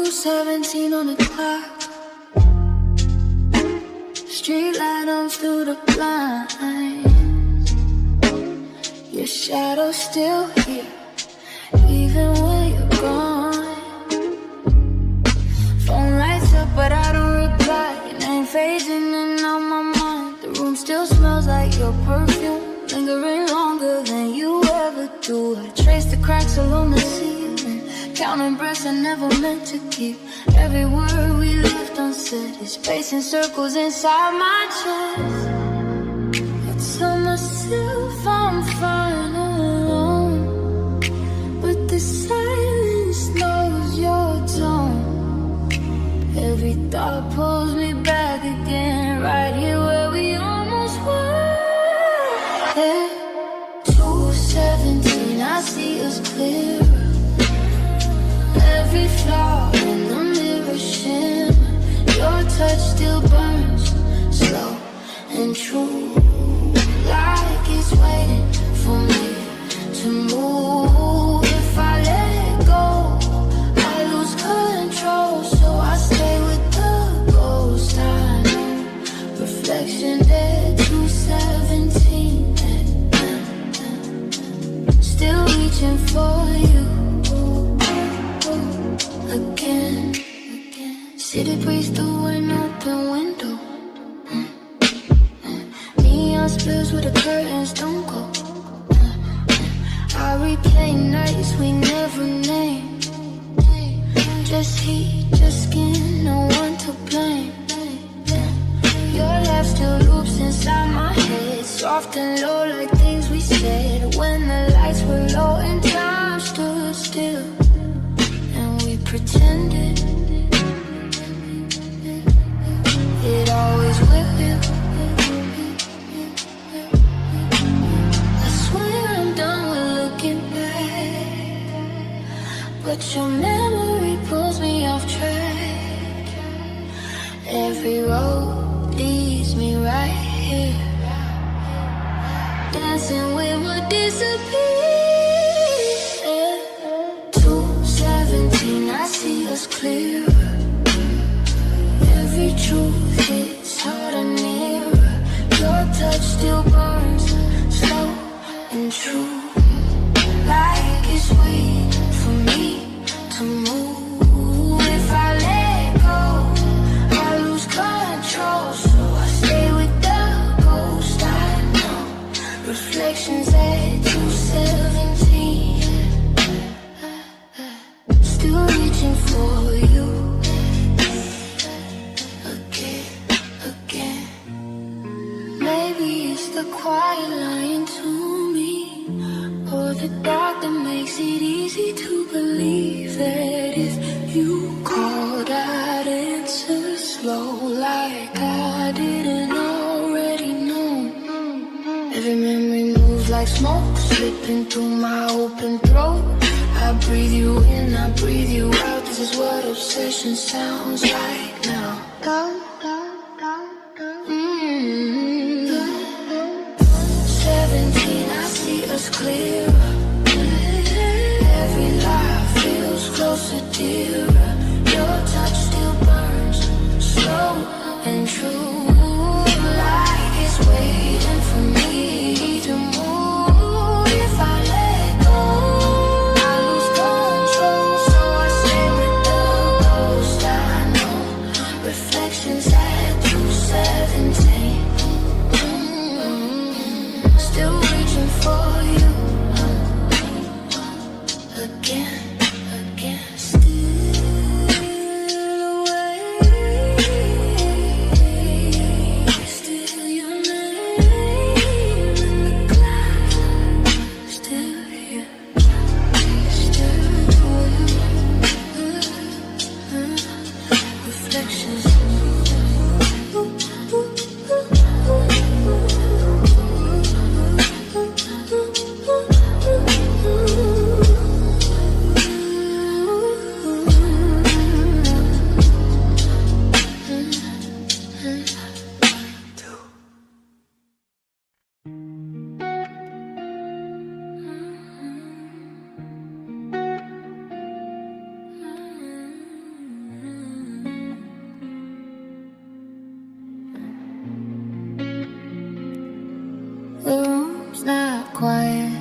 2:17 on the clock. Street light on through the blinds. Your shadow's still here, even when you're gone. Phone lights up, but I don't reply. Your name phasing in on my mind. The room still smells like your perfume, lingering longer than you ever do. I trace the cracks along the ceiling, counting breaths I never meant to keep. Every word we left unsaid is pacing circles inside my chest. I tell myself I'm fine alone, but the silence knows your tone. Every thought pulls me back again, right here where we almost were. At 2:17, I see us clear. Every flaw in the mirror shimmer. Your touch still burns, slow and true, like it's waiting for me to move. If I let it go, I lose control, so I stay with the ghost. I know, reflection dead, 2:17, still reaching for you. Again, city breeze through an open window. Neon spills where the curtains don't go. I replay nights we never named. Just heat, just skin, no one to blame. Your laugh still loops inside my head, soft and low like things we said when the lights were low and time stood still. Pretended it always will. I swear I'm done with looking back, but your memory pulls me off track. Every road leads me right here, dancing with what disappears. I see us clear. Every truth hits hard and near. Your touch still burns, slow and true, like it's waiting for me to move. If I let go, I lose control, so I stay with the ghost. I know, reflections at 2:17. Still reaching for you. Again. Maybe it's the quiet lying to me, or the dark that makes it easy to believe that if you called, I'd answer slow, like I didn't already know. Every memory moves like smoke, slipping through my open throat. I breathe you in, I breathe you out. This is what obsession sounds like now. 17, I see us clear. Every life feels closer, dearer. Your touch still burns, slow and true, like it's waiting for me to move. If I let go, reflections at 2:17. Still reaching for you. quiet.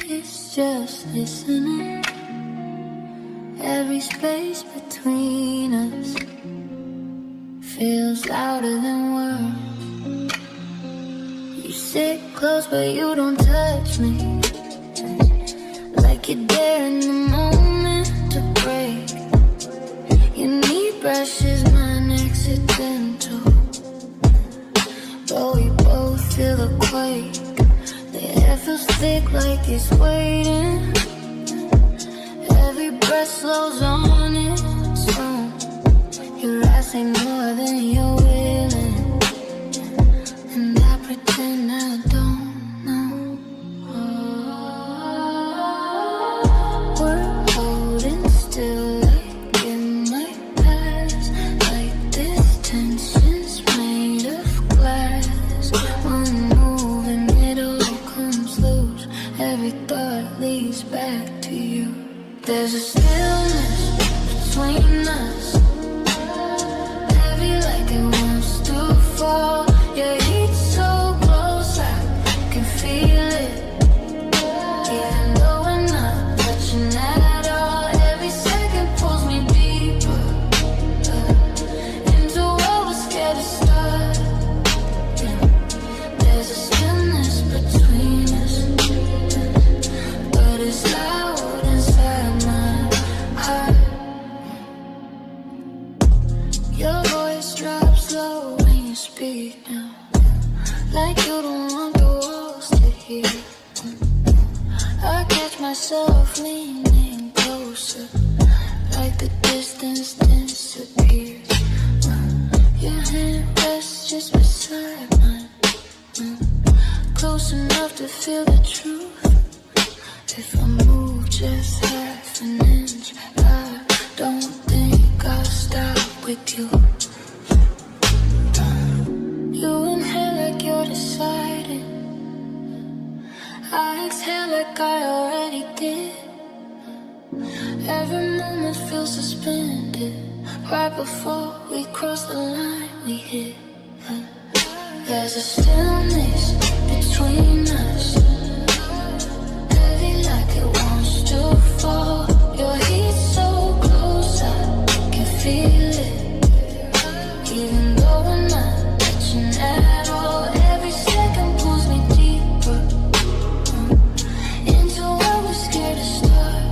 It's just listening. Every space between us feels louder than words. You sit close but you don't touch me, like you're there in the moment to break. Your knee brushes mine accidental, but we both feel the quake. The air feels thick like it's waiting. Every breath slows on its own. You're asking more than you're willing, and I pretend I don't know. We're holding still like it might pass, like this tension's made of glass. One move and it all comes loose. Every thought leads back to you. There's a stillness between us, heavy like it wants to fall. Your heat so close I can feel it, even though we're not touching at all. Every second pulls me deeper into what we're scared to start. There's a stillness between us, but it's loud inside my heart. Your voice drops low when you speak now, like you don't want the walls to hear. I catch myself leaning closer, like the distance disappears. Your hand rests just beside mine, close enough to feel the truth. If I move just half an inch, I don't think I'll stop with you. You inhale like you're deciding, I exhale like I already did. Every moment feels suspended, right before we cross the line we hit. There's a stillness between us, heavy like it wants to fall. Your heat so close I can feel it, even though we're not touching at all. Every second pulls me deeper into what we're scared to start.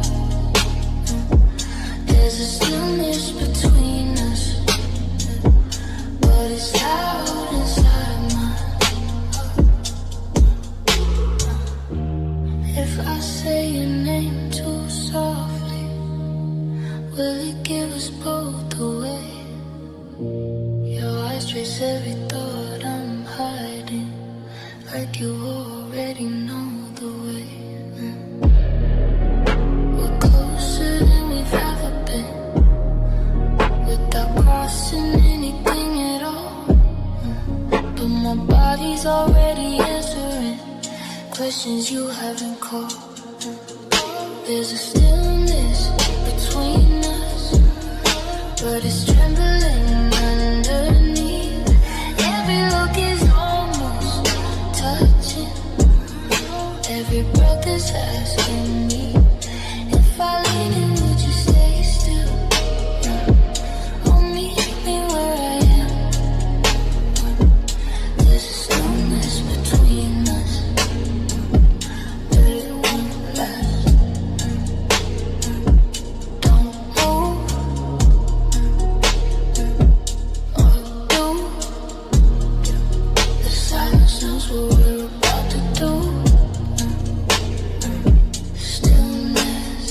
There's a stillness between us, but it's loud inside my heart. If I say your name too softly, will it give us both away? Your eyes trace every thought I'm hiding, like you already know the way. We're closer than we've ever been, without crossing anything at all. But my body's already answering questions you haven't called. There's a stillness between us, but it's trembling underneath. Every look is almost touching, every breath is asking me, if I lean in, would you stay still? Hold me, keep me where I am. There's a stillness between us, but it won't last. Don't move or do. The silence knows what we're about to do. Stillness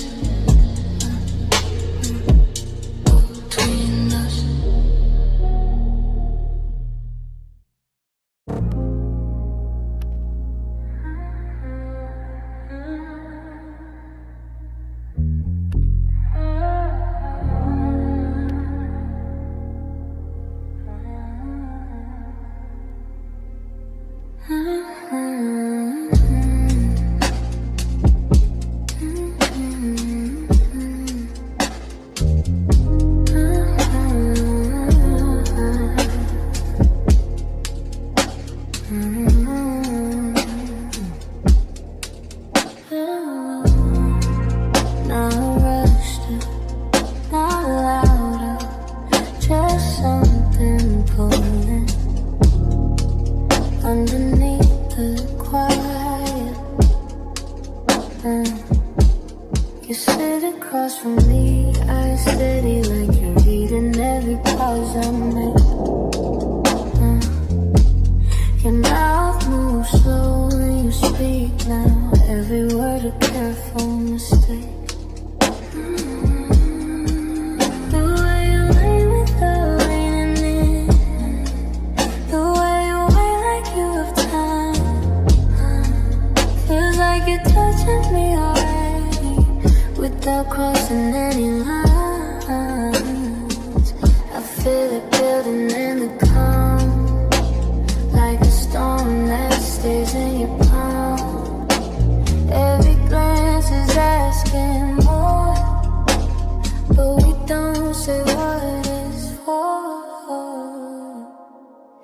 between us. across from me, eyes steady like you're reading every pause I make. Your mouth moves slow when you speak now, every word a careful mistake. The way you lean without leaning in, the way you wait like you have time, feels like you're touching me already without crossing any lines. I feel it building in the calm, like a storm that stays in your palm. Every glance is asking more, but we don't say what it's for.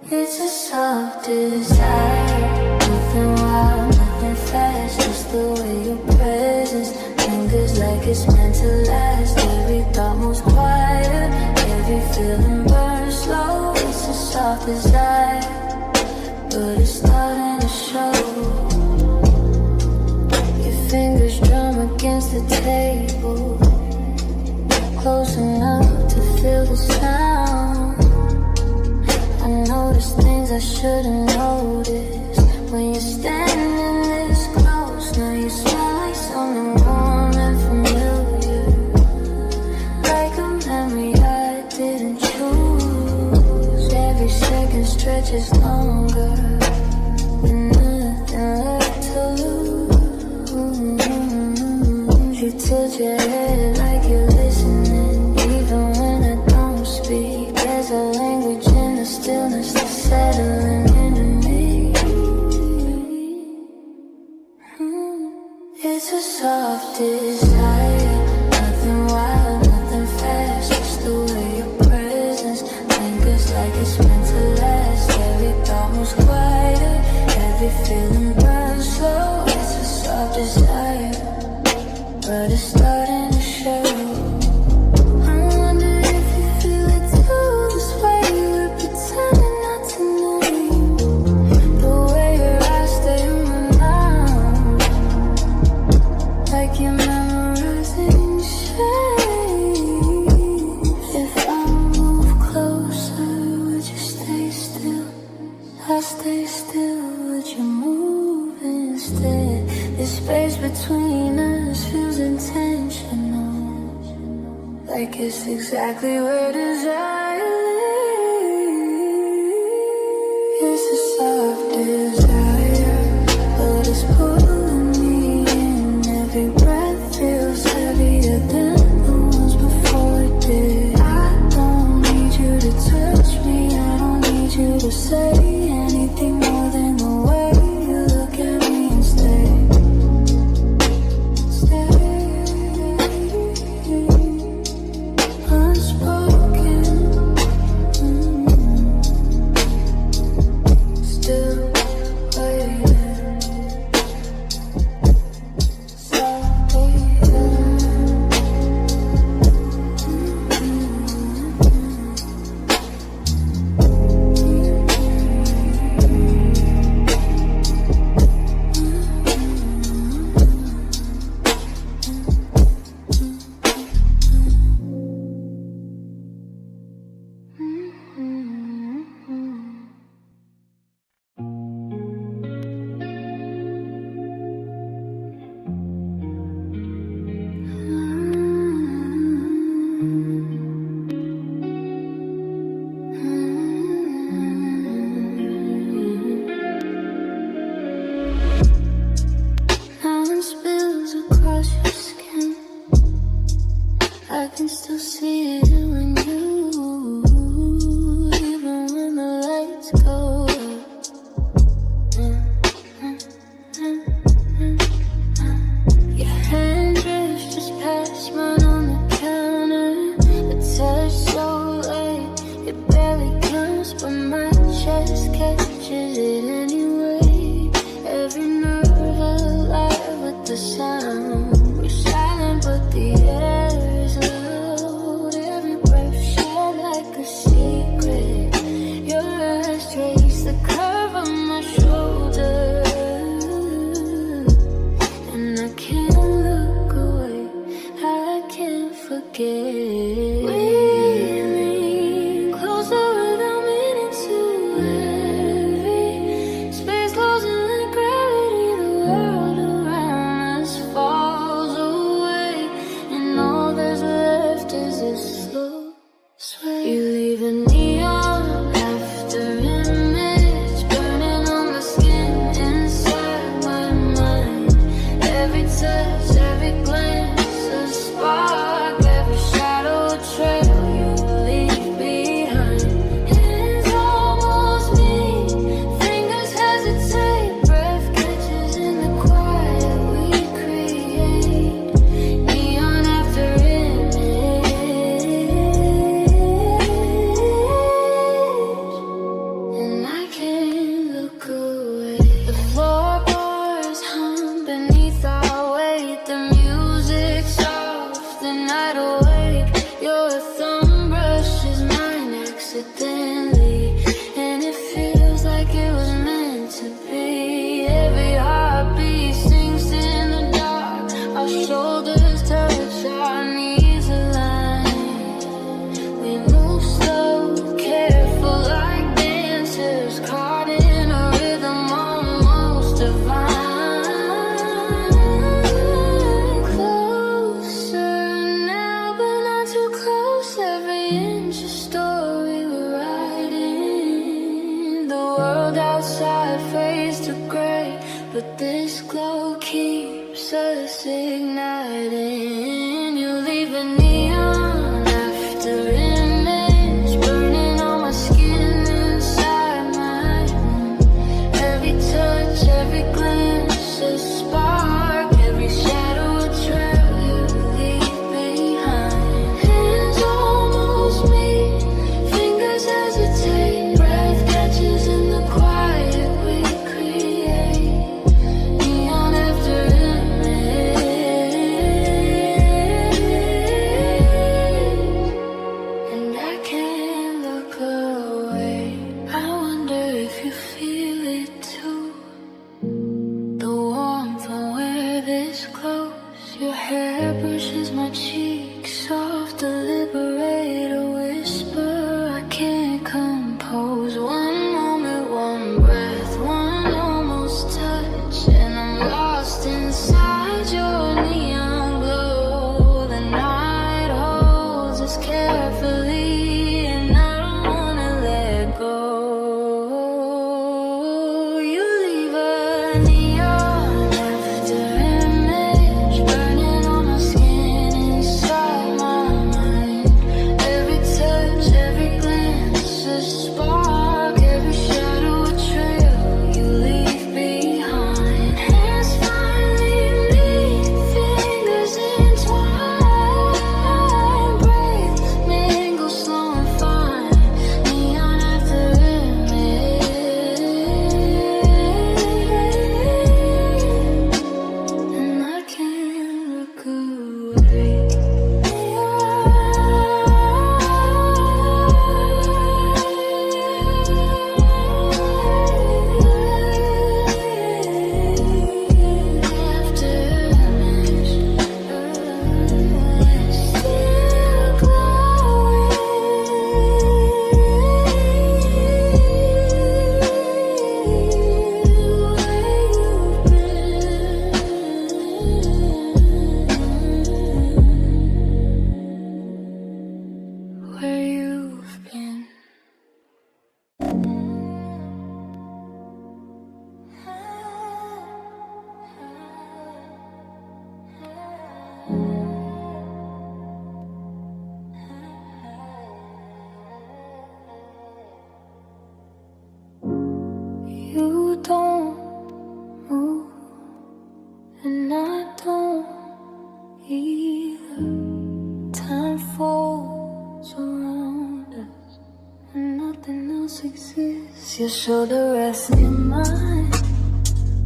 It's a soft desire, nothing wild, nothing fast, just the way your presence lingers like it's meant to last. Every thought moves quieter, every feeling burns slow. It's a soft desire, but it's starting to show. Your fingers drum against the table, close enough to feel the sound. I notice things I shouldn't notice when you're standing this close. Now you smell like something warm and familiar, like a memory I didn't choose. Every second stretches longer, with nothing left to lose. You tilt your head like you're listening, even when I don't speak. There's a language in the stillness that's settling into me. It's a soft desire, nothing wild, nothing fast, just the way your presence lingers like it's meant to last. Every thought moves quieter, every feeling burns slow. It's a soft desire, but it's starting to show. I wonder if you feel it too, this way you were pretending not to name. The way your eyes stay on my mind, like you're memorizing shapes. If I move closer, would you stay still? I'll stay still, would you move instead? The space between us feels intentional, like it's exactly where desire lives. It's a soft desire, but it's pulling me in. Every breath feels heavier than the ones before it did. I don't need you to touch me, I don't need you to say anything more than the way you look at me and stay. Unspoken, still waiting, softly. Now it spills across your skin, I can still see it in you, even when the lights go up. Your hand drifts just past mine on the counter, a touch so light it barely counts, but my chest catches it anyway. Every nerve alive with the sound. We're silent, but the air is loud. Every but this glow keeps us igniting. You leave a neon after image burning on my skin inside my room. Every touch, every glance, a spark, every shadow, a trail you leave behind. Hands almost meet, fingers hesitate, breath catches in the quiet we create. Neon after image, and I can't look away. I wonder if you feel it too. The warmth when we're this close. Your hair brushes my cheek, soft, deliberate, a whisper I can't compose. One moment, one breath, one almost touch, and I'm lost inside your neon glow. The night holds us carefully, and I don't wanna let go. You leave a neon after image burning on my skin inside my mind. Every touch, every glance, a spark, every shadow, a trail you leave behind. Hands finally meet, fingers entwine, breathe, mingle slow and fine. Neon after image, and I can't look away. Where you've been. You don't move, and I don't either. Time falls around us, and nothing else exists. Your shoulder rests in mine,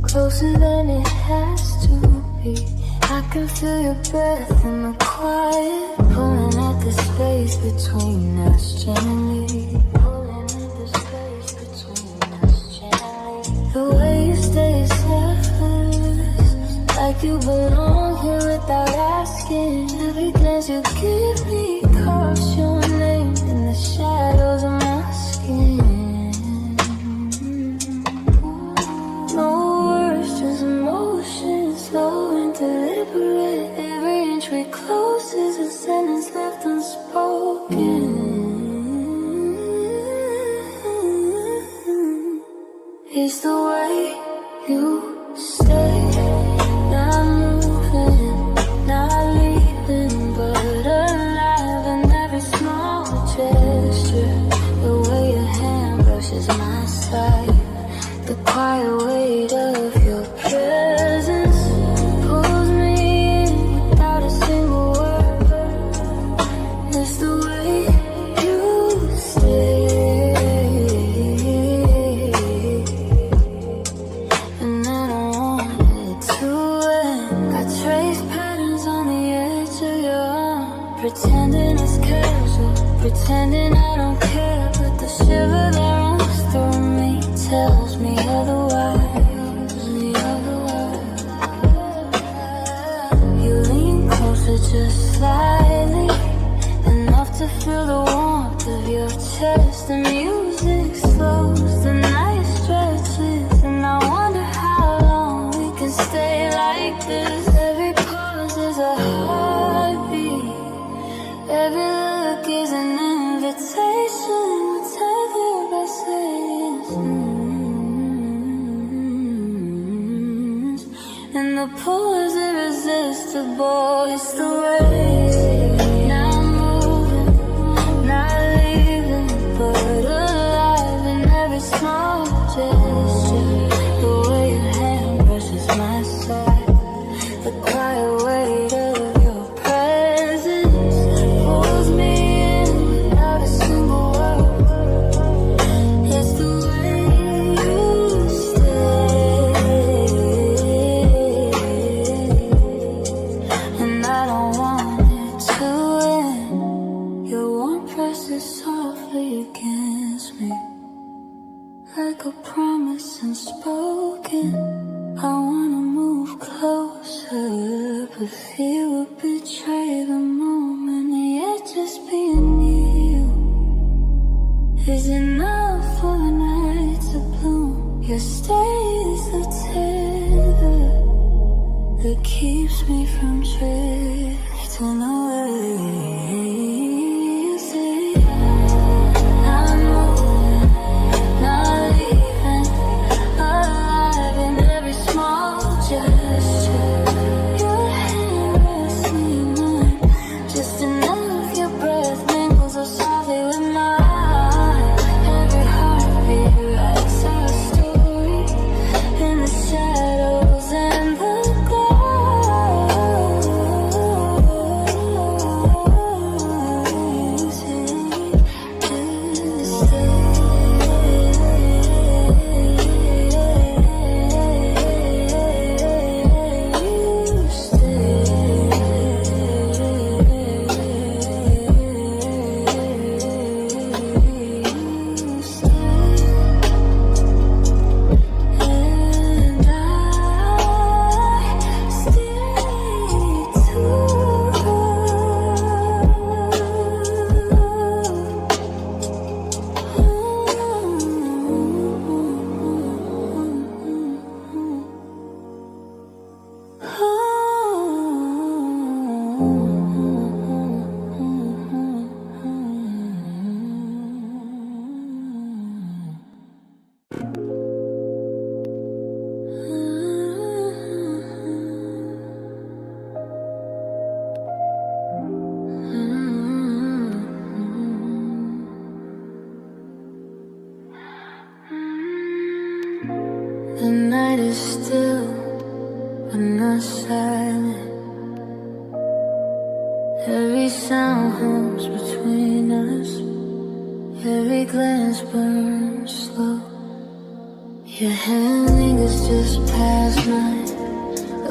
closer than it has to be. I can feel your breath in the quiet, pulling at the space between us gently. Pulling at the space between us gently. The way you stay is effortless, like you belong here without asking. Every glance you give me carves your name in the shadows of my skin. No words, just emotion, slow and deliberate. Every inch we close is a sentence left unspoken. It's the way you stay, not moving, not leaving, but alive in every small gesture. The way your hand brushes my side, the quiet weight of your presence pulls me in without a single word. It's the way you stay, and I don't want it to end. I trace patterns on the edge of your arm, pretending it's casual, pretending I don't care, but the shiver that runs through me tells me otherwise. You lean closer just slightly, enough to feel the warmth of your chest. The music slows, the night stretches, and I wonder how long we can stay like this. Every pause is a heartbeat, every look is an invitation. We're tethered by saying and the pull is irresistible. It's the way. Now I'm moving, not leaving, but alive in every small gesture. The way your hand brushes my side, the quiet weight of your presence pulls me in without a single word. It's the way you stay, and I don't want it to end. Your warm presses softly against me, like a promise unspoken. I wanna move closer, but fear would betray the moment. Yet just being near you is enough for the night to bloom. Your stay is the tether that keeps me from drifting away. You say I'm moving, not leaving, alive in every small gesture. Your hand rests in mine, just enough. Your breath mingles so softly with mine. Every heartbeat writes our story in the shadows and the The night is still, but not silent. Every sound hums between us. Every glance burns slow. Your hand lingers just past mine,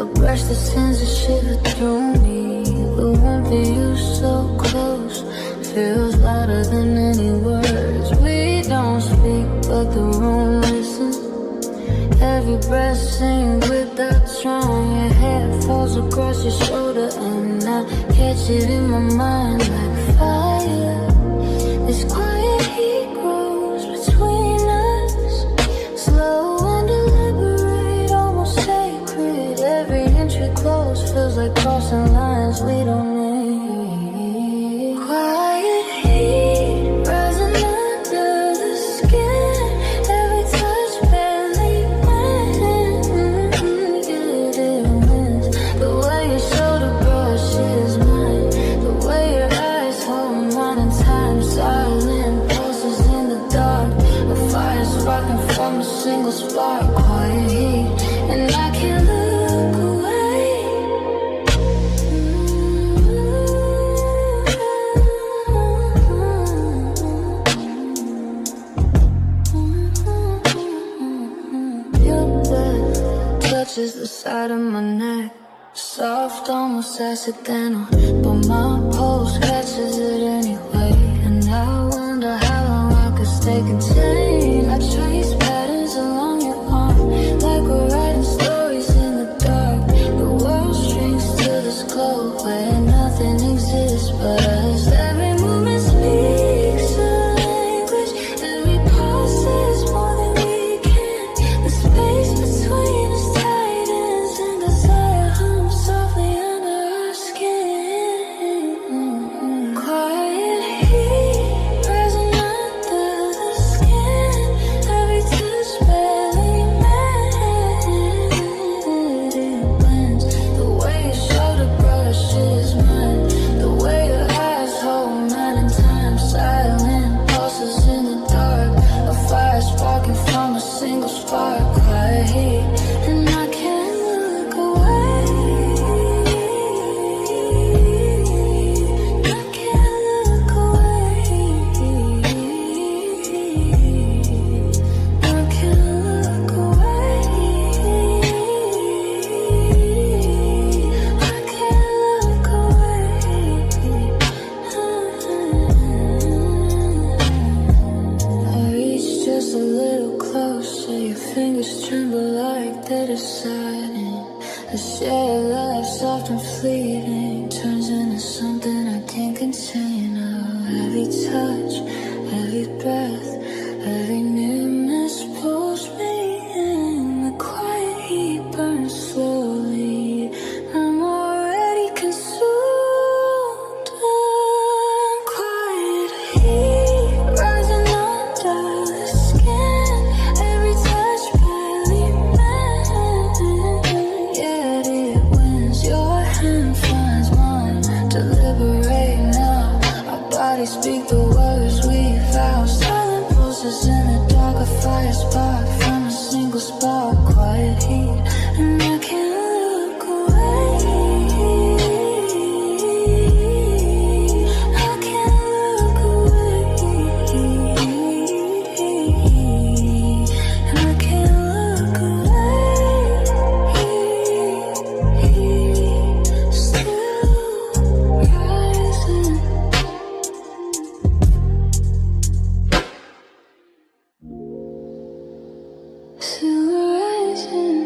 a brush that sends a shiver through me. The warmth of you so close feels louder than any words. We don't speak, but the room listens. Every breath sings without trying. Your hair falls across your shoulder, and I catch it in my mind like fire. This quiet heat grows between us, slow and deliberate, almost sacred. Every inch we close feels like crossing lines we don't need. Quiet heat rising under the skin. Every touch barely went. Get it miss the way your shoulder brushes mine, the way your eyes hold mine in time. Silent pulses in the dark, a fire sparking from a single spark. Quiet heat, and I can't look away. Your breath touches the side of my neck, soft, almost accidental, but my pulse catches it anyway. And I wonder how long I could stay contained. I trace patterns along your arm, like we're writing stories in the dark. The world shrinks to this glow where nothing exists but us. Every movement speaks a language, every pulse says more than we can. The space between us tightens, and desire hums softly under our skin. Quiet sudden. A shared life, soft and fleeting, turns into something I can't contain. Every touch, every breath, every nearness pulls me in. The quiet heat burns slowly. I'm already consumed. Quiet heat rising under the skin. Every touch barely meant. Yet it wins. Your hand finds mine to liberate now. Our bodies speak the words we vow. Silent pulses in the dark, a fire spark from a single spark. Quiet heat, and I can't look away. I can't look away. And I can't look away. Still rising. Still rising.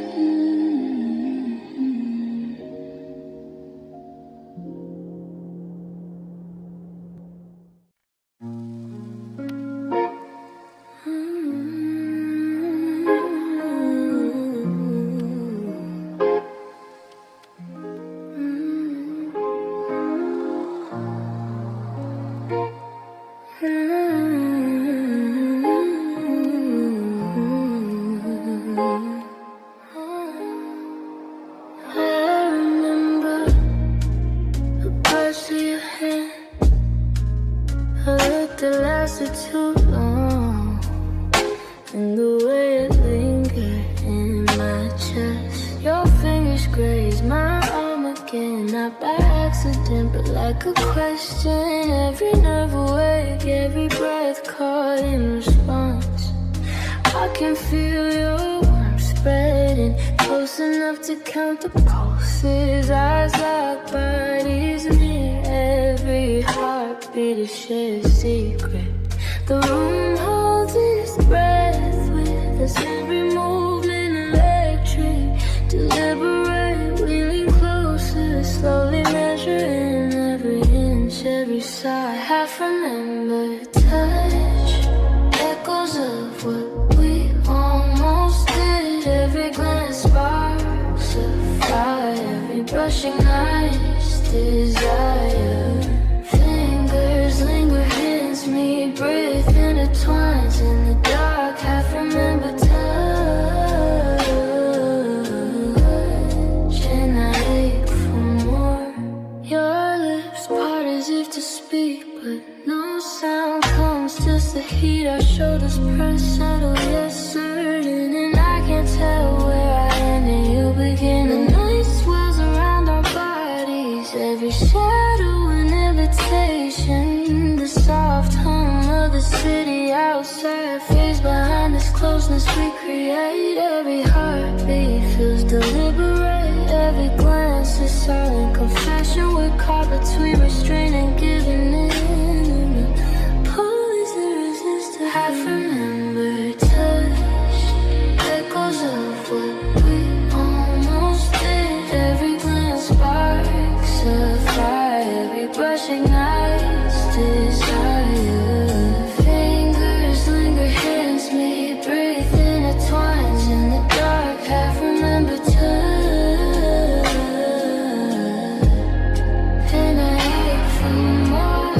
I remember the touch of your hand. I looked, it lasted too long, and the way it lingered in my chest. Your fingers grazed my arm again, not by accident, but like a question. Every nerve awake, every breath caught in response. I can feel your warmth spreading, close enough to count the pulses. Eyes like bodies near, every heartbeat a shared secret. The room holds its breath with us, every movement electric. Deliberate, we lean closer, slowly measuring every inch, every sigh. Half remembered touch, echoes of what we almost did. Every glance sparks a fire, every brushing eyes desire. Fingers linger, hands meet, breath intertwines in the dark. Half remembered touch, and I ache for more. Your lips part as if to speak, but no sound comes, just the heat. Our shoulders press, subtle yet certain, and I can't tell where I end and you begin. The night swells around our bodies, every shadow an invitation. The soft hum of the city outside fades behind this closeness we create. Every heartbeat feels deliberate, every glance is silent confession. We're caught between restraint and giving in. Pulleys that resist a half remembered touch, echoes of what we almost did. Every glance sparks a fire, every brushing eyes desire. Fingers linger, hands meet, breathe intertwines in the dark. Half remembered touch, and I ache for more.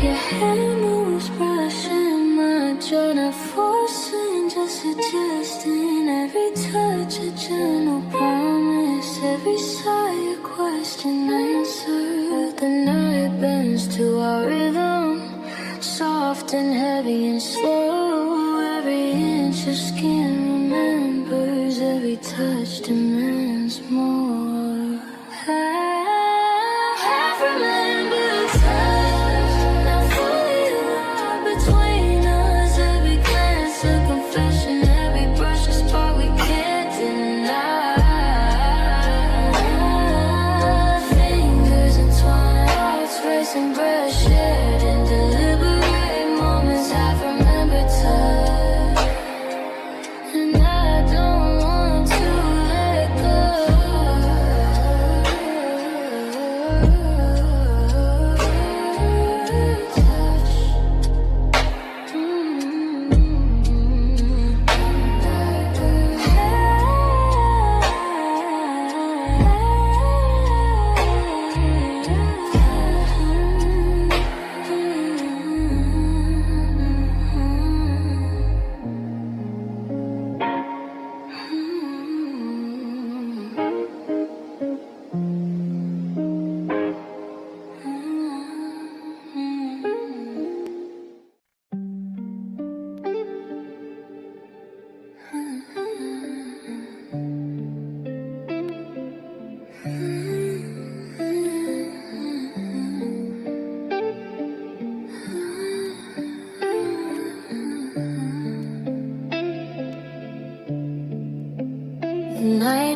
Your hand moves, brushing my jaw, not forcing, just suggesting. Every touch a gentle promise, every sigh a question answered. The night bends to our rhythm, soft and heavy and slow. Every inch of skin remembers, every touch demands more. Half remembered touch, not fully alive between us. Every glance a confession, every brush a spark we can't deny.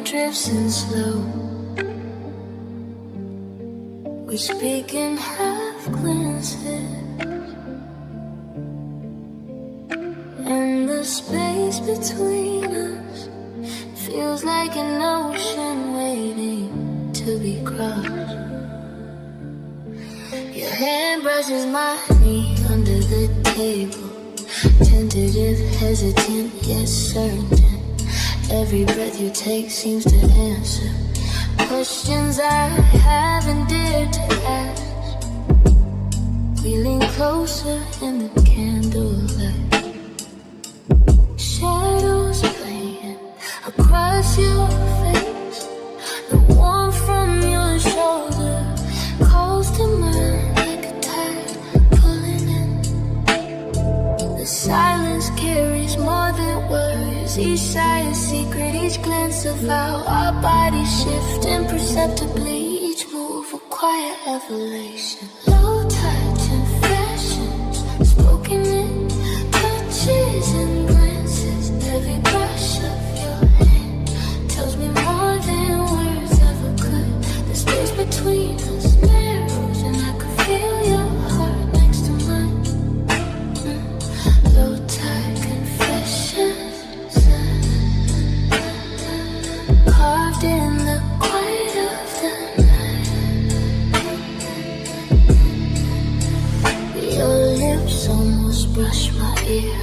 drifts in slow. We speak in half glances, and the space between us feels like an ocean waiting to be crossed. Your hand brushes my knee under the table, tentative, hesitant, yet certain. Every breath you take seems to answer questions I haven't dared to ask. We lean closer in the candlelight, shadows playing across your face. The warmth from your shoulder calls to mind like a tide pulling in. The silence carries more than words. Each sigh is secret, each glance of how our bodies shift imperceptibly. Each move a quiet revelation. Low tide confessions, spoken in touches and glances. Every brush of your hand tells me more than words ever could. The space between us narrows, and I could feel your heart next to mine. Low tide confessions, carved in the quiet of the night. Your lips almost brush my ear,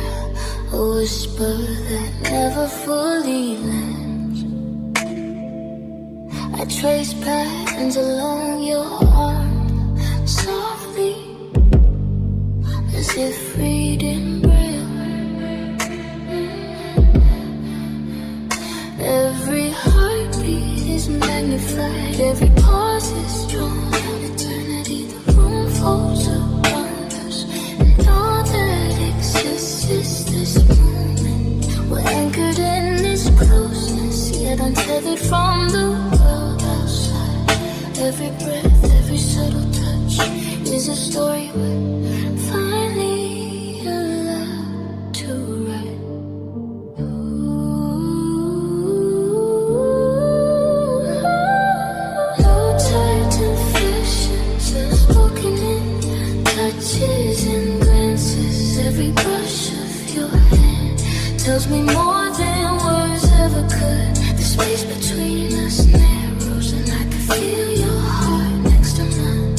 a whisper that never fully lands. I trace patterns along your arm, softly, as if reading braille. Every heartbeat is magnified, every pause is drawn. Eternity, the room folds around us, and all that exists is this moment. We're anchored in this closeness, yet untethered from the world outside. Every breath, every subtle touch is a story we're finally allowed to write. Low tide confessions, unspoken in touches and glances. Every brush of your hand tells me more than words ever could. The space between us narrows, and I can feel your heart next to mine.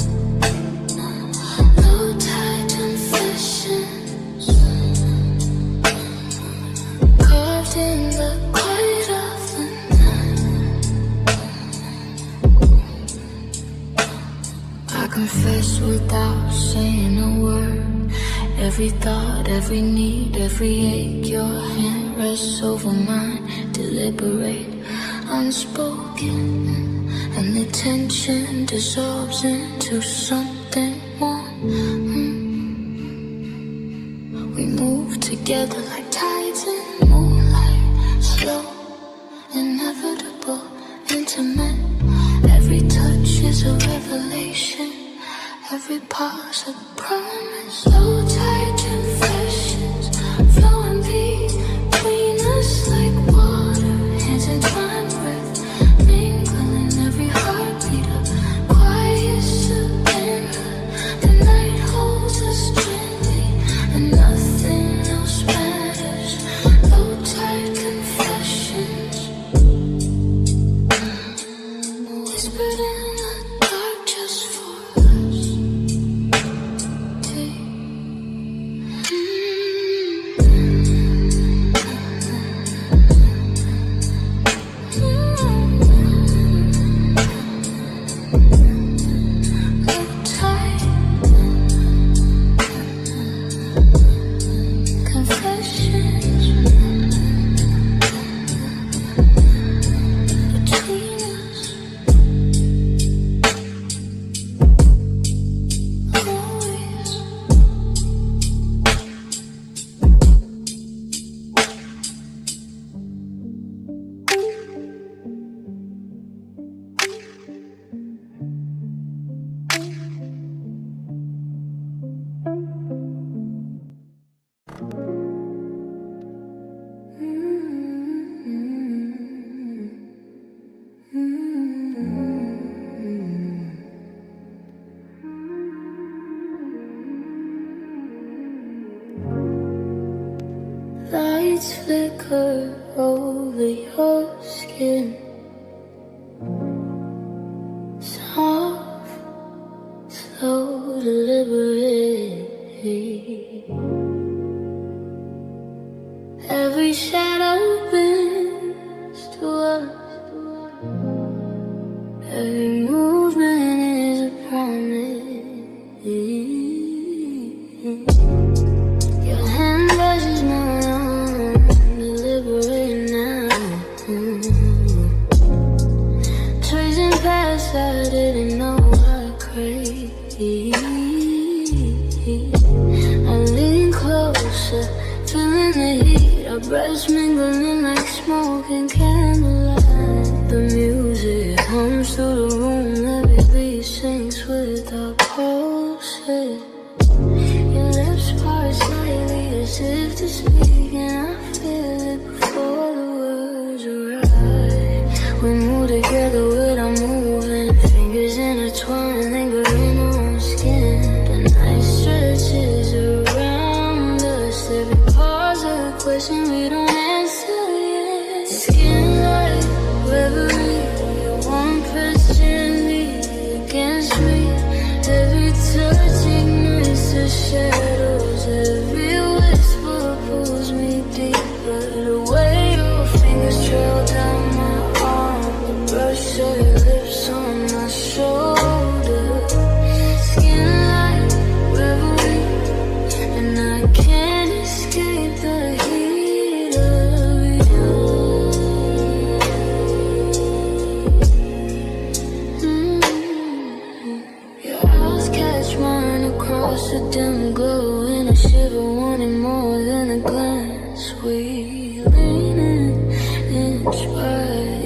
Low tide confessions, carved in the quiet of the night. I confess without saying a word. Every thought, every need, every ache. Your hand rests over mine, deliberate, unspoken, and the tension dissolves into something more. We move together like tides in moonlight, slow, inevitable, intimate. Every touch is a revelation, every pause a promise. Low tide confessions, flowing between us like water, hands entwined, breath mingling. Every heartbeat a quiet surrender. The night holds us gently, and nothing else matters. Low tide confessions, whispered in the dark just for us. lights flicker over your skin. Soft, slow, deliberate. Every shadow bends to us. Every movement is a promise. Your hand brushes my arm, deliberate now. Tracing past I didn't know I craved. I lean closer, feeling the heat. Our breaths mingling like smoke and candlelight. The music hums through the room, every beat syncs with our pulses. Your lips part slightly as if to speak, and I feel it before the words arrive. We move together without moving, fingers intertwined, lingering on skin. The night stretches around us, every pause a question we don't answer yet. Skin like reverie, your warm press gently against me. Every touch ignites the shadows, every whisper pulls me deeper. The way your fingers trail down my arm, the brush of your lips on my shoulder. Skin like reverie, and I can't escape the heat of you. Your eyes catch mine across the dim glow, and I shiver, wanting more than a glance. We lean in, inch by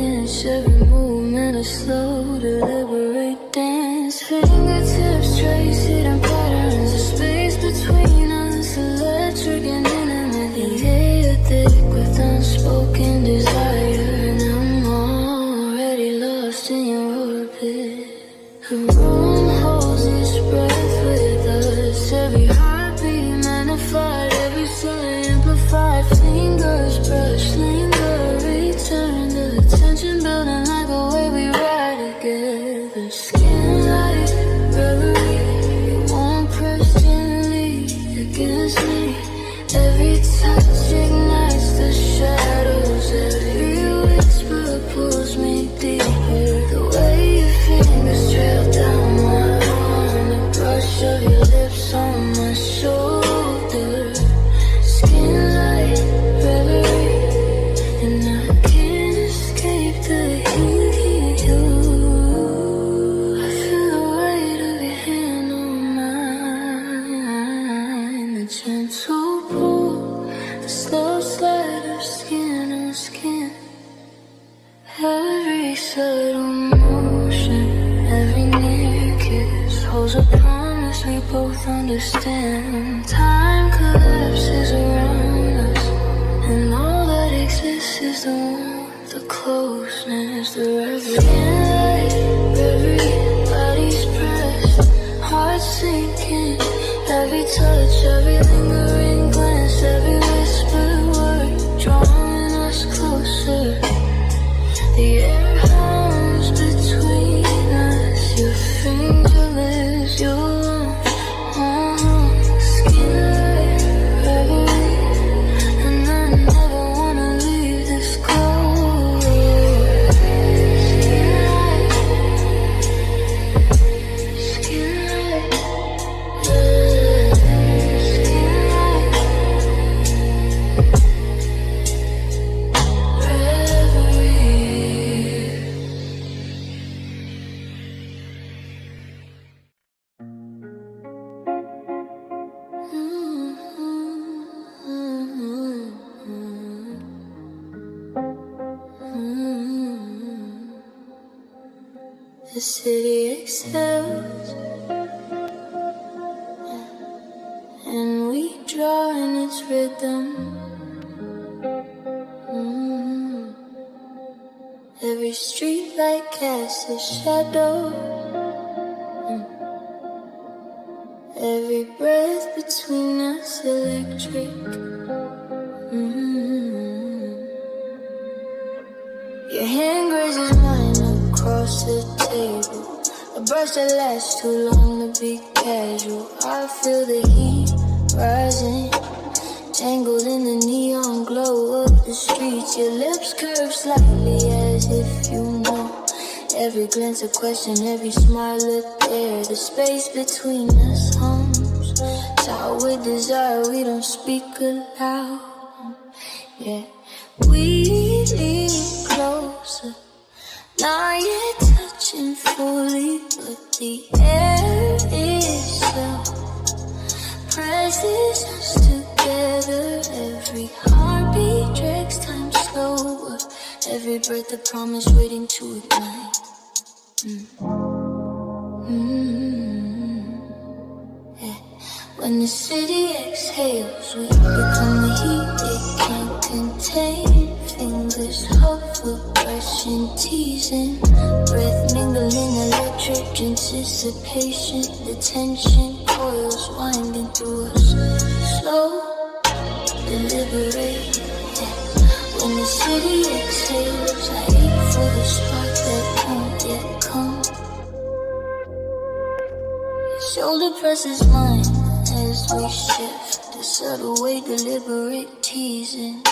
inch, every movement a slow, deliberate dance. Fingertips trace hidden patterns, the space between us, electric and intimate. Yeah, you're thick with unspoken desire, and I'm already lost in your orbit. The room holds its breath with us, every heartbeat magnified, every cell amplified. Fingers brush, linger, return, the tension building like a wave we ride together. Skin like reverie, your warm press gently against me. Every touch ignites the shadows, every whisper pulls me deeper. The way your fingers trail down my arm, the brush of your lips on my shoulder. Skin like reverie, and I can't escape the heat of you. I feel the weight of your hand on mine, the gentle pull, the slow slide of skin on skin. Every subtle motion, every near kiss holds a promise we both understand. Time collapses around us, and all that exists is the warmth, the closeness, the reverie. Reverie, bodies pressed, hearts sinking. Every touch, every lingering glance, every whispered word drawing us closer. The air hums between us, your fingerlips, your warmth, skin like reverie, and I never wanna leave this close. Skin like the city exhales, and we draw in its rhythm. Every street light casts a shadow. Every breath between us electric. words that last too long to be casual. I feel the heat rising, tangled in the neon glow of the streets. Your lips curve slightly as if you know. Every glance a question, every smile a dare. The space between us hums, tied with desire, we don't speak aloud. Yeah, we lean closer, not yet touching fully, but the air itself presses us together. Every heartbeat drags time slower, every breath a promise waiting to ignite. Yeah. When the city exhales, we become the heat it can't contain. Fingers hover, brushing, teasing, breath mingling, electric anticipation. The tension coils winding through us, slow, deliberate. Yeah. When the city exhales, I ache for the spark that won't yet come. Shoulder presses mine as we shift, the subtle way, deliberate teasing.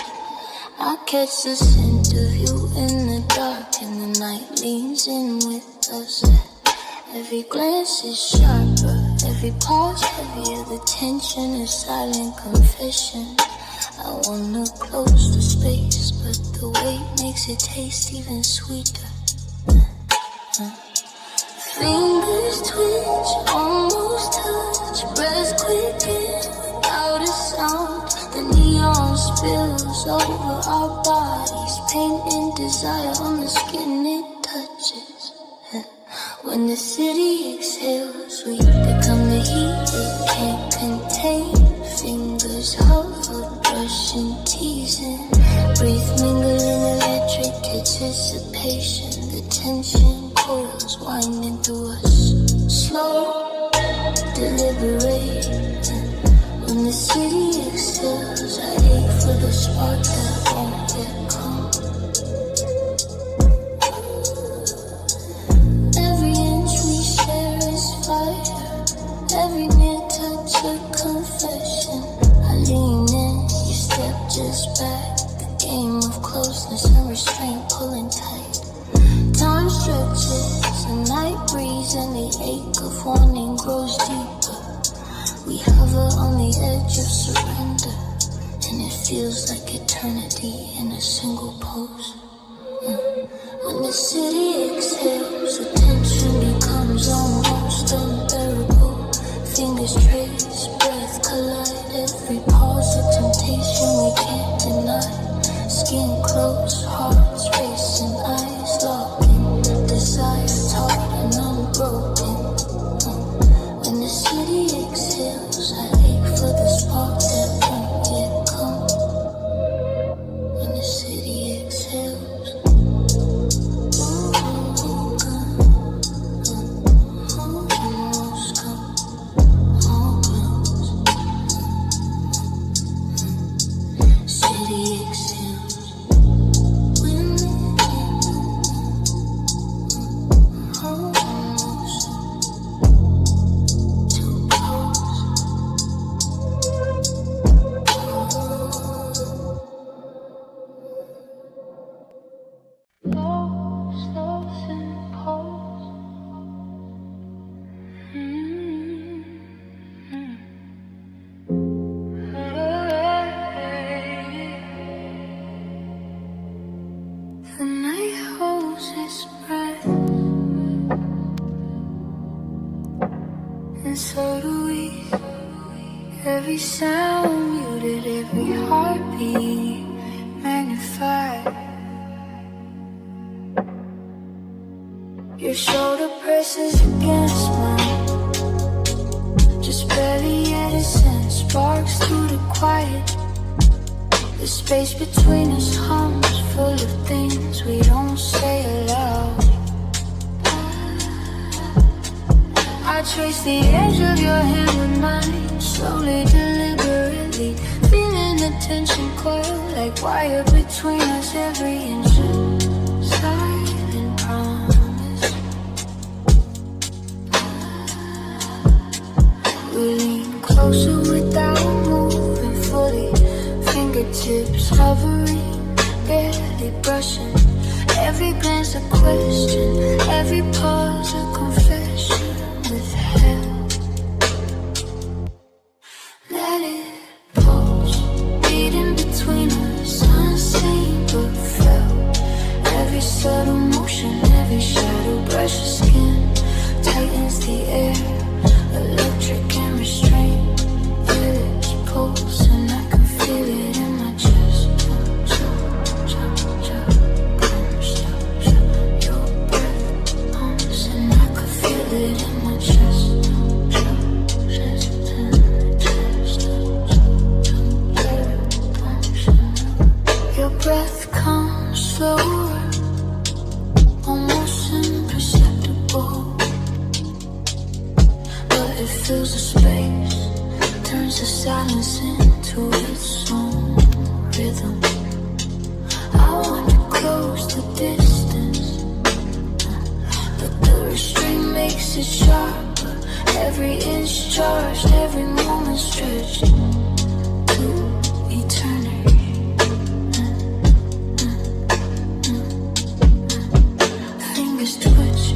I catch the scent of you in the dark, and the night leans in with us. Every glance is sharper, every pause heavier. The tension is silent confession. I wanna close the space, but the weight makes it taste even sweeter. Fingers twitch, almost touch, breath quicken without a sound. The neon spills over our bodies, pain and desire on the skin it touches. When the city exhales, we become the heat it can't contain. Fingers hover, brushing, teasing, breathe mingling, electric anticipation. The tension coils winding through us, slow, deliberate. When the city exhales, I ache for the spark that won't yet come. Every inch we share is fire, every near touch a confession. I lean in, you step just back. The game of closeness and restraint pulling tight. Time stretches, a night breeze, and the ache of wanting grows deeper. We hover on the edge of surrender, and it feels like eternity in a single pose. When the city exhales, the tension becomes almost unbearable. Fingers trace, breath collide, every pause a temptation we can't deny. Skin close, hearts racing, eyes locking, desire taut and unbroken. When the city exhales, I ache for the spark that won't yet come. When the city exhales, almost come, all close. City exhales. The night holds its breath, and so do we. Every sound muted, every heartbeat magnified. Your shoulder presses against mine, just barely yet a sense sparks through the quiet. The space between us hums, full of things we don't say aloud. I trace the edge of your hand with mine, slowly, deliberately, feeling the tension coil like wire between us. Every inch of silent promise. We lean closer without moving fully. Fingertips hovering, barely brushing. Every glance a question, every pause a confession with hell. Let it pulse, beating between us, unseen but felt. Every subtle motion, every shadow brush your skin, tightens the air, electric and restrained. Feel its pulse and I can feel it in my chest. Breath comes slower, almost imperceptible, but it fills the space, turns the silence into its own rhythm. I want to close the distance, but the restraint makes it sharper. Every inch charged, every moment stretched to eternity. Twitch,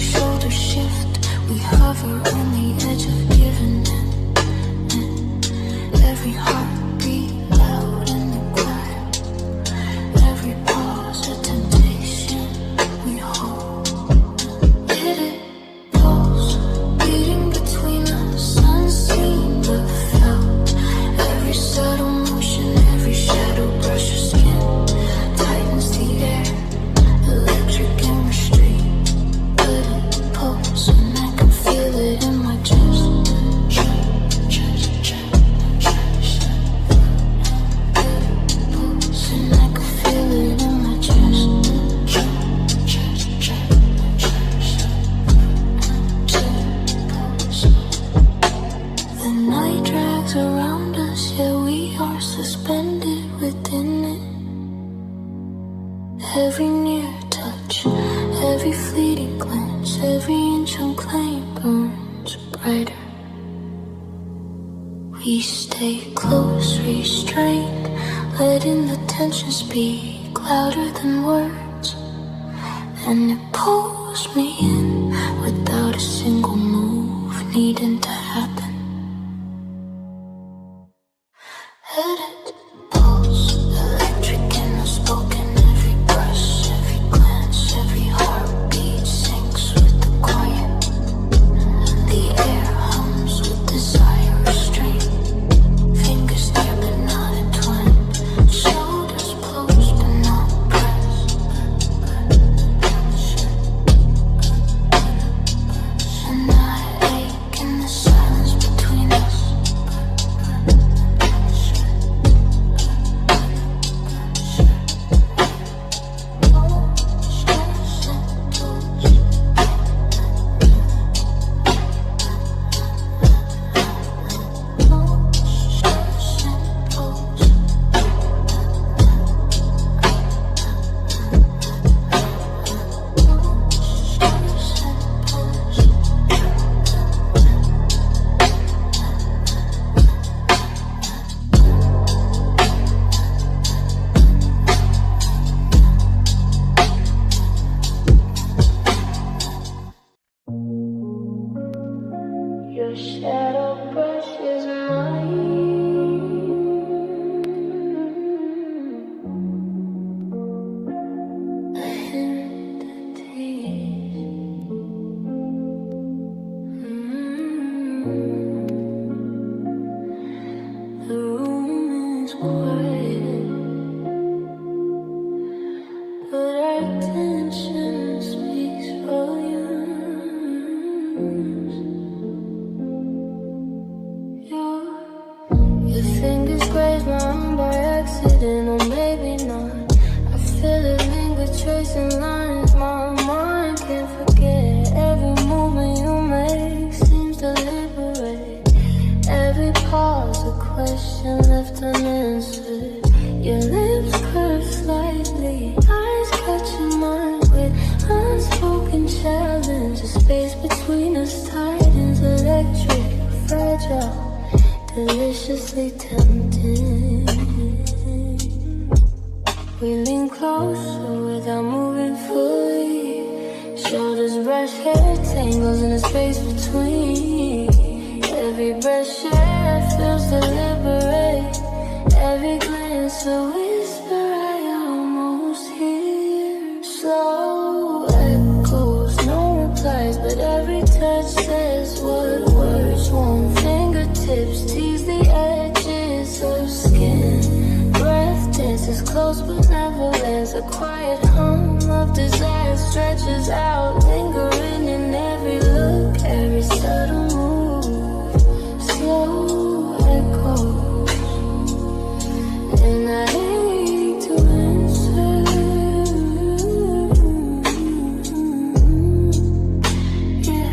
shoulder shift, we hover on the edge of giving in. Every heartbeat loud in the quiet, every pause a temptation we hold. Let it pulse, beating between us, unseen but felt. Every subtle motion, every shadow brush your skin, tightens the air, electric and restrained. Pulse and I can feel it in my chest. Pulse and I can feel it in my chest. The night drags around us, yet we are suspended within it. Every near touch, every fleeting glance, every inch unclaimed burns brighter. We stay close, restrained, letting the tension speak louder than words. And it pulls me in without a single move needing to happen. Let it pulse, electric and unspoken. Every brush, every glance, every heartbeat sinks with the quiet. The air hums with desire restrained. Fingers near but not entwined. Shoulders close but not pressed. And I ache in the silence between us. Your shadow brushes mine. A hint of tears. The room is quiet, but our tension speaks volumes. Your fingers graze my arm by accident, or maybe not. I feel it linger, tracing lines my mind can't forget. Every movement you make seems to liberate. Every pause a question left unanswered. Your lips curve slightly, eyes catching mine with unspoken challenge. The space between us tightens, electric, fragile. deliciously tempting. We lean closer without moving fully. Shoulders brush, hair tangles in the space between. Every breath shared feels deliberate. Every glance a whisper I almost hear. Slow echoes, no replies, but every touch says what words won't. Fingertips tease the edges of skin. Breath dances close but never lands. A quiet hum of desire stretches out, lingering in every look, every subtle move. Slow echoes, and I hate to answer. Yeah,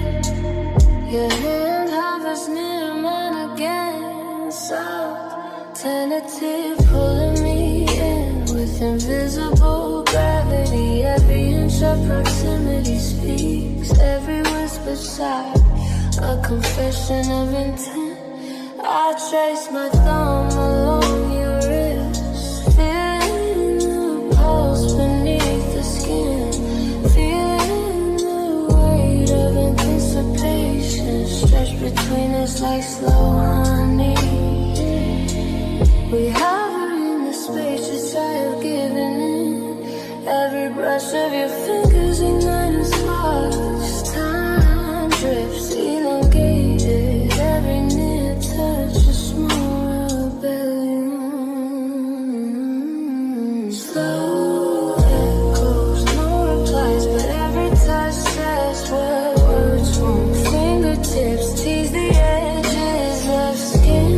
your hand hovers near mine again, soft, tentative, pulling me in with invisible gravity. Every inch of proximity speaks, every whisper sigh, a confession of intent. I trace my thumb along your wrist, feeling the pulse beneath the skin, feeling the weight of anticipation stretched between us like slow honey. We hover in the spacious eye of giving in. Every brush of your fingers ignites sparks. Time drifts elongated. Every near touch a small rebellion. Slow echoes, no replies, but every touch says what words won't. Fingertips tease the edges of skin.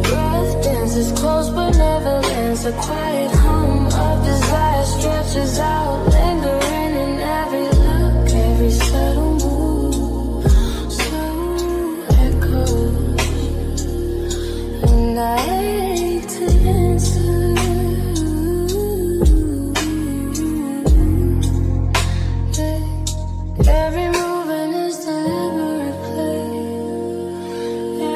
Breath dances close but never lands. A quiet hum of desire stretches out, lingering in every look, every subtle move. Slow echoes, and I hate to answer. Every movement is deliberate play.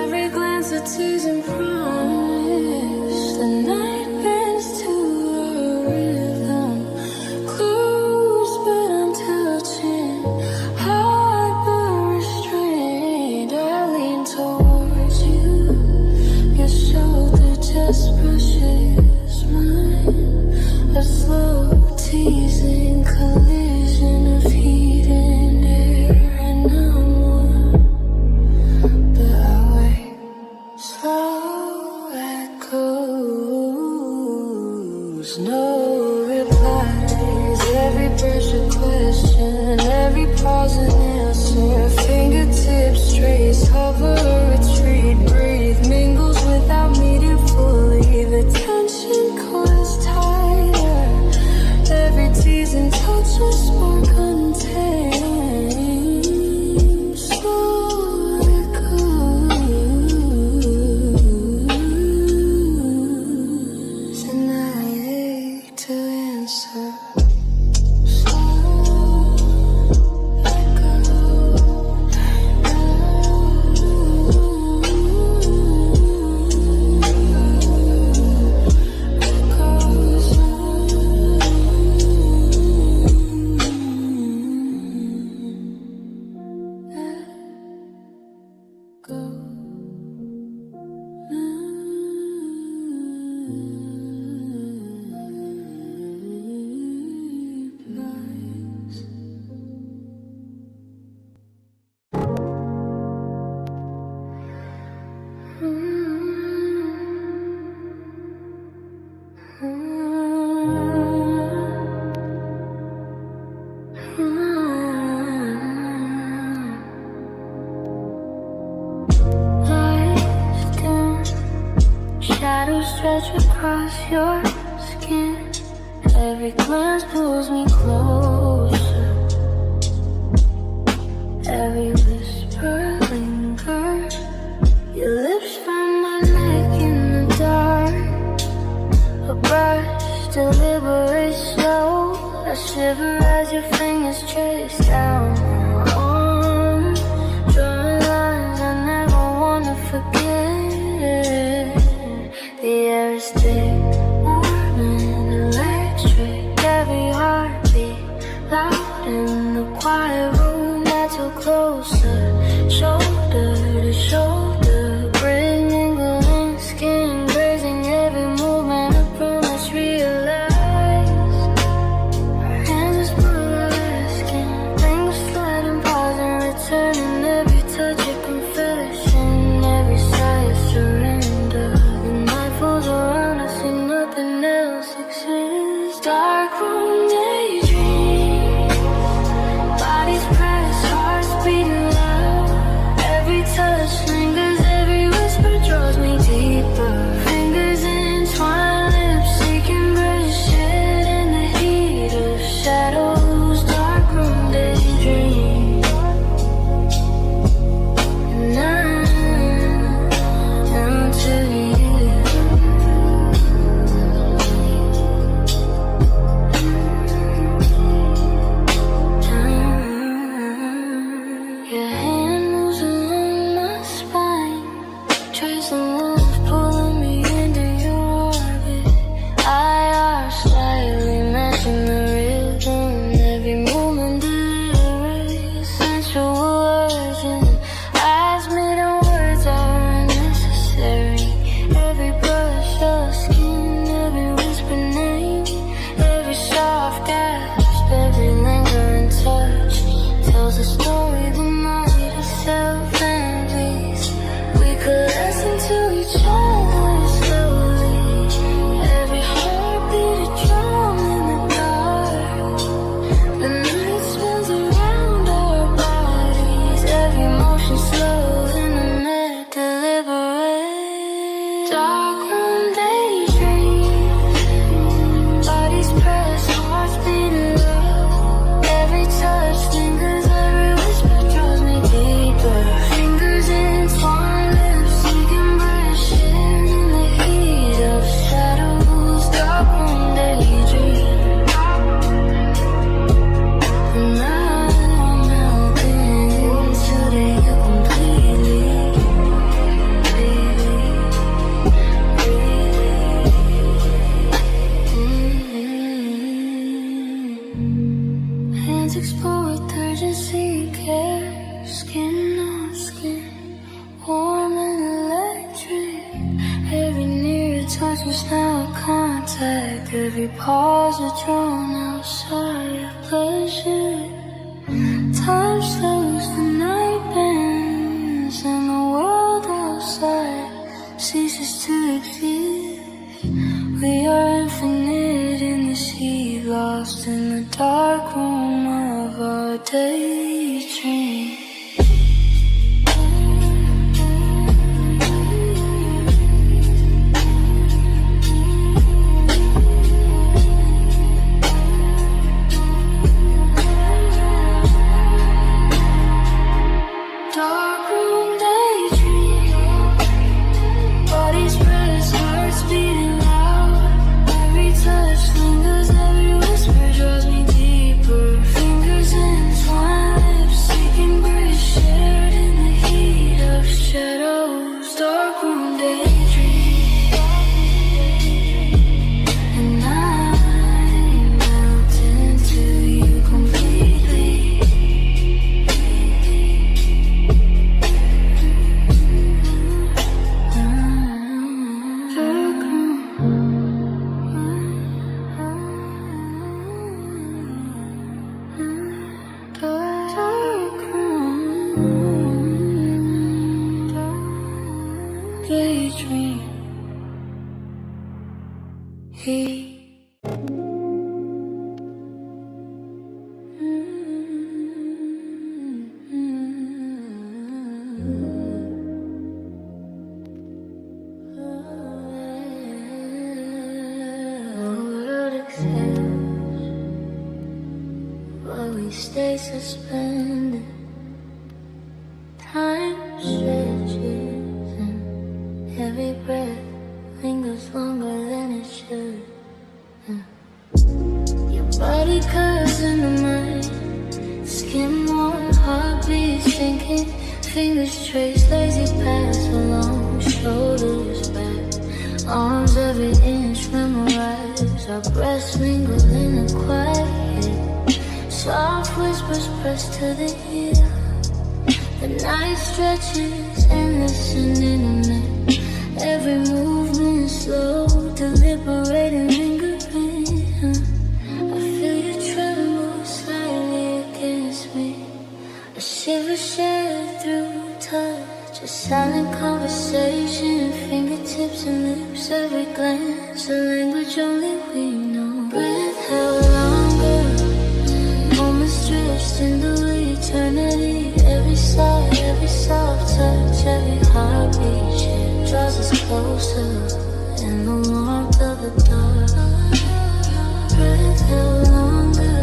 Every glance a teasing promise. The night bends to a rhythm, close but untouching, hard but restrained. I lean towards you, your shoulder just brushes mine. A slow teasing collision of heat and air, and I'm one, but I wait. Slow echoes, no replies. Every brush a question, every pause an answer. Fingertips trace, hover, retreat, breathe, mingles without meeting fully. The tension coils tighter. Every tease and touch a spark untamed. Slow echoes, and I hate to answer. Slow echoes, shadows stretch across your skin. Every glance pulls me closer. Every whisper lingers. Your lips find my neck in the dark. A brush deliberate slow. I shiver as your fingers trace down my arm, drawing lines I never wanna forget. now a contact. Every pause a drawn out sigh of pleasure. Time slows, the night bends, and the world outside ceases to exist. We are infinite in the sea, lost in the dark room of our daydream. Stay suspended. Time stretches and every breath lingers longer than it should. Your body curves in the mind, skin warm, heartbeat sinking, fingers trace lazy paths along shoulders back, arms every inch memorized, our breaths mingle in the quiet. Soft whispers pressed to the ear. The night stretches endless and intimate. Every movement slow, deliberate and lingering. I feel you tremble slightly against me. A shiver shared through touch, a silent conversation, fingertips and lips, every glance, a language only we know. Breath held longer, stretched into eternity. Every sigh, every soft touch, every heartbeat shared draws us closer in the warmth of the dark. Breath held longer,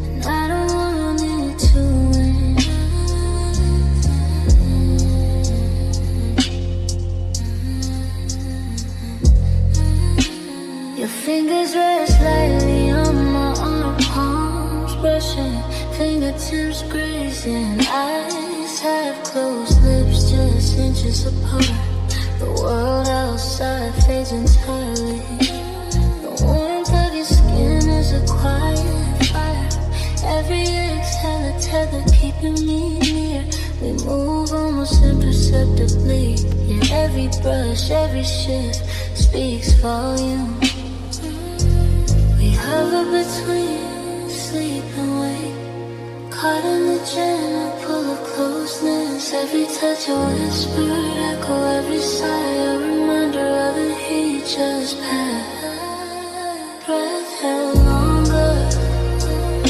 and I don't want it to end. Your fingers rest lightly on my arm, palms brushing, fingertips grazing, eyes half closed, lips just inches apart. The world outside fades entirely. The warmth of your skin is a quiet fire. Every exhale a tether keeping me near. We move almost imperceptibly. Yeah, every brush, every shift speaks volumes. We hover between sleep and wake, caught in the gentle pull of closeness. Every touch a whispered echo, every sigh a reminder of the heat just passed. Breath held longer,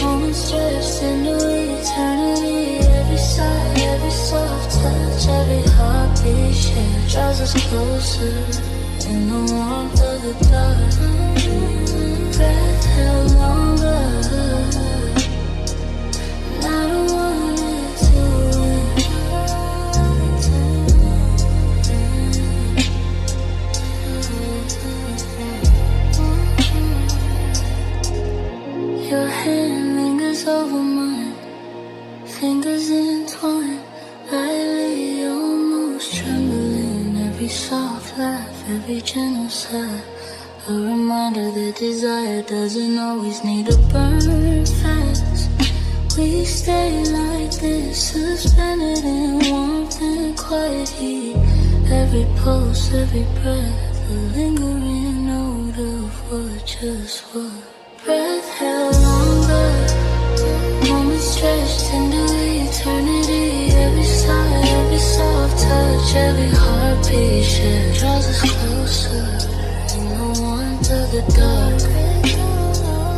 moments stretched into eternity. Every sigh, every soft touch, every heartbeat shared draws us closer in the warmth of the dark. Breath held longer, and I don't want it to end. Your hand lingers over mine, fingers entwined, lightly almost trembling. Every soft laugh, every gentle sigh, a reminder that desire doesn't always need to burn fast. We stay like this, suspended in warmth and quiet heat. Every every pulse, every breath, a lingering note of what just was. Breath held longer, moments stretched into eternity. Every sigh, every soft touch, every heartbeat shared draws us closer in the warmth of the dark.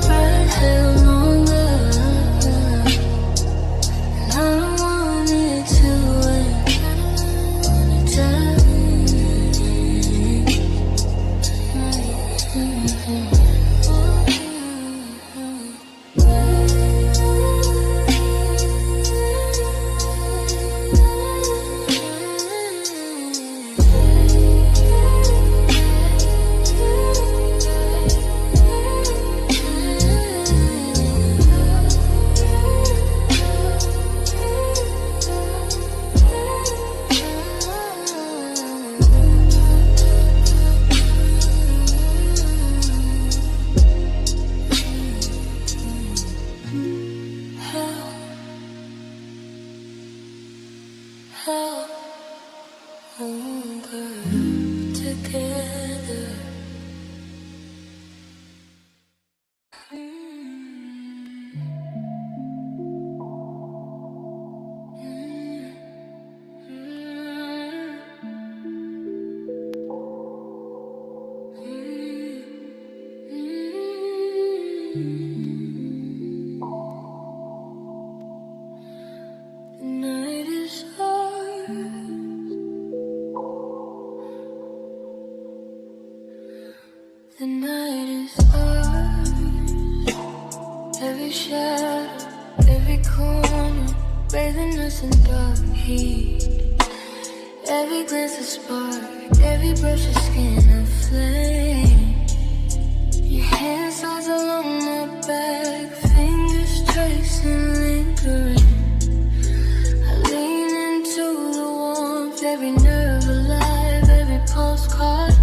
Breath held longer, and I don't want it to end. The night is ours, every shadow, every corner, bathing us in dark heat. Every glance a spark, every brush of skin a flame. Your hands slides along my back, fingers tracing, lingering. I lean into the warmth, every nerve alive, every pulse caught.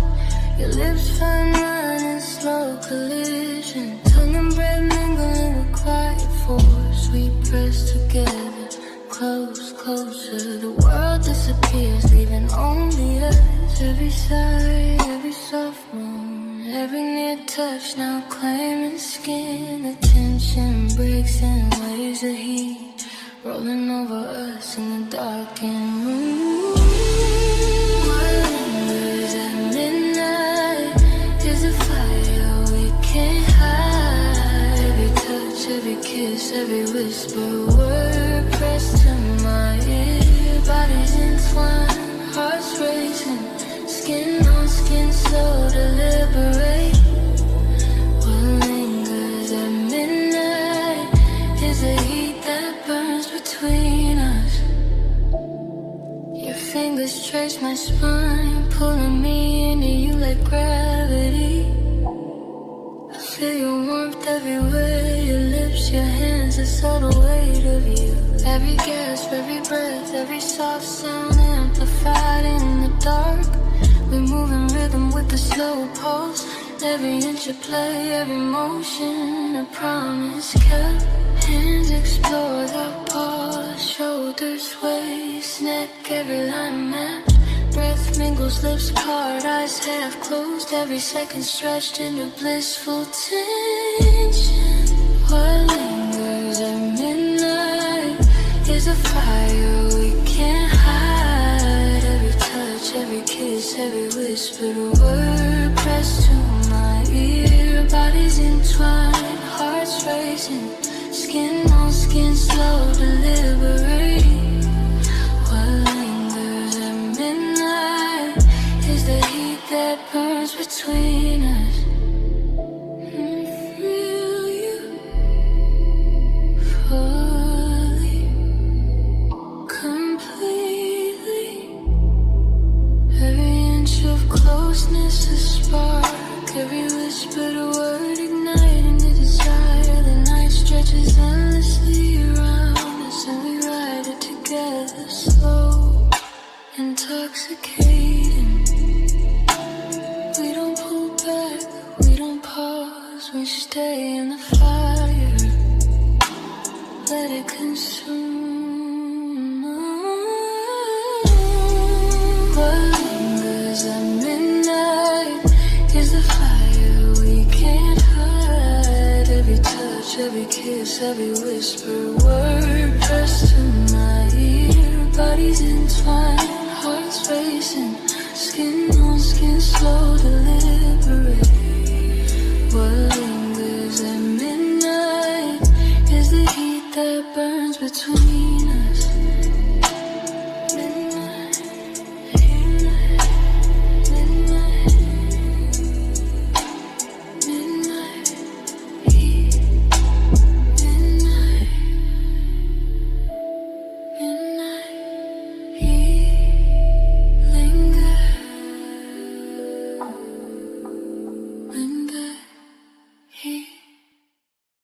Your lips find mine in slow collision, tongue and breath mingling with quiet force. We press together, close, closer. The world disappears, leaving only us. Every sigh, every soft moan, every near touch now claiming skin. The tension breaks in waves of heat, rolling over us in the darkened room. Every kiss, every whisper, word pressed to my ear. Bodies entwined, hearts racing, skin on skin, so deliberate. What lingers at midnight is the heat that burns between us. Your fingers trace my spine, pulling me into you like gravity. I feel your warmth everywhere, your lips, your hands, the subtle weight of you. Every gasp, every breath, every soft sound amplified in the dark. We move in rhythm with the slow pulse, every inch of play, every motion, a promise kept. Hands explore the pause, shoulders sway, neck, every line mapped. Breath mingles, lips part, eyes half closed, every second stretched into blissful tension. What lingers at midnight is a fire we can't hide. Every touch, every kiss, every whispered word pressed to my ear. Bodies entwined, hearts racing, skin on skin, slow deliberating. What lingers at midnight is the heat that burns between us. Feel you fully, completely. Every inch of closeness a spark, every whispered word igniting the desire. The night stretches endlessly around us, and we ride it together, slow, intoxicating. We don't pull back, we don't pause, we stay in the fire, let it consume. What lingers every kiss, every whisper, word pressed to my ear. Bodies entwined, hearts racing, skin on skin, slow deliberate. What lingers at midnight is the heat that burns between us.